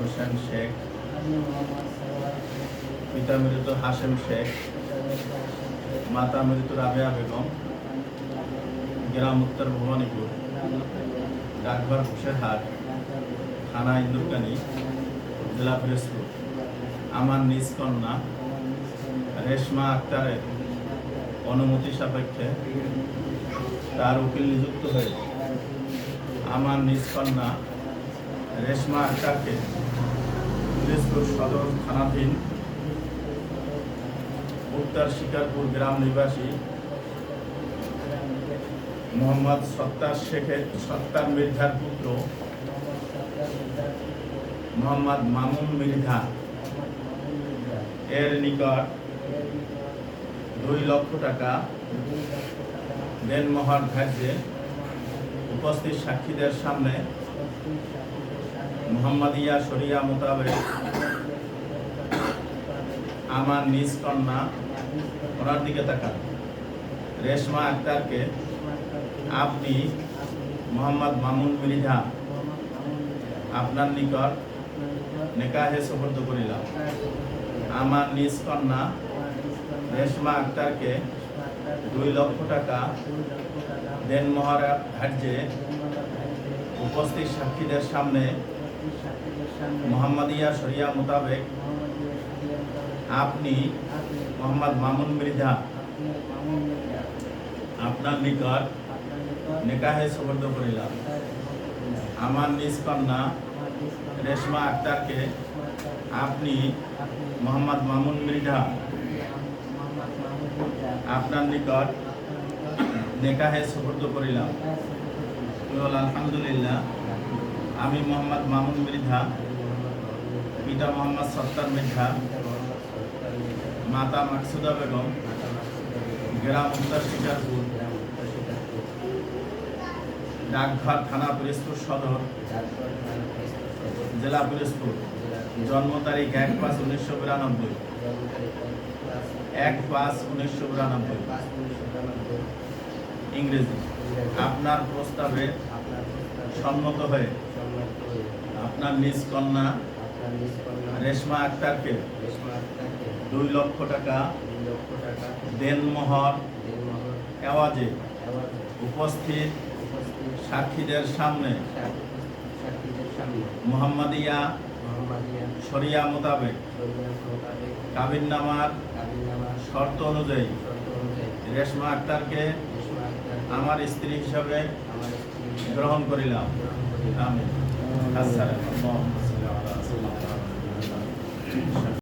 হোসেন শেখ, পিতা মৃত হাশেম শেখ, মাতা মৃত রাবেয়া বেগম, গ্রাম উত্তর ভবানীপুর, ডাকঘর ঘোষেরহাট, থানা ইন্দুরকানী, জেলা পিরোজপুর। আমার নিজ কন্যা রেশমা আক্তারের অনুমতি সাপেক্ষে তার উকিল নিযুক্ত হয়ে আমার নিজ কন্যা রেশমা আক্তারকে পিরোজপুর সদর থানাধীন উত্তর শিকারপুর গ্রাম নিবাসী মোহাম্মদ সত্তার মৃধার পুত্র মোহাম্মদ মামুন মৃধা এর নিকট 2 লক্ষ টাকা দেনমোহর ধার্যে উপস্থিত সাক্ষীদের সামনে মুহাম্মাদিয়া শরিয়া মোতাবেক আমার নিজ কন্যা, ওনার দিকে তাকান, রেশমা আক্তারকে আপনি মোহাম্মদ মামুন মৃধা আপনার নিকট নেকাহে সুপুর্দ করিলাম। আমার নিজ কন্যা রেশমা আক্তারকে 2 লক্ষ টাকা দেনমোহর ধার্যে উপস্থিত সাক্ষীদের সামনে মুহাম্মাদিয়া শরিয়া মোতাবেক আপনি মোহাম্মদ মামুন মৃধা আপনার নিকট নেকাহে সুপুর্দ করিলাম। আমার নিজ কন্যা রেশমা আক্তারকে আপনি মোহাম্মদ মামুন মৃধা আপনার নিকট নেকাহে সুপুর্দ করিলাম। আলহামদুলিল্লাহ, আমি মোহাম্মদ মামুন মৃধা, পিতা মোহাম্মদ সত্তার মৃধা, মাতা মাকসুদা বেগম, গ্রাম উত্তর শিকারপুর, ডাকঘর থানা পিরোজপুর সদর, জেলা পিরোজপুর, জন্ম তারিখ 1/5/1992, 1/5/1992 ইংরেজি। আপনার প্রস্তাবে সম্মত হয়ে আপনার নিজ কন্যা রেশমা আক্তারকে 2 লক্ষ টাকা দেনমোহর এওয়াজে উপস্থিত সাক্ষীদের সামনে মুহাম্মাদিয়া শরিয়া মোতাবেক কাবিননামার শর্ত অনুযায়ী রেশমা আক্তারকে আমার স্ত্রী হিসাবে গ্রহণ করিলাম। আমিন।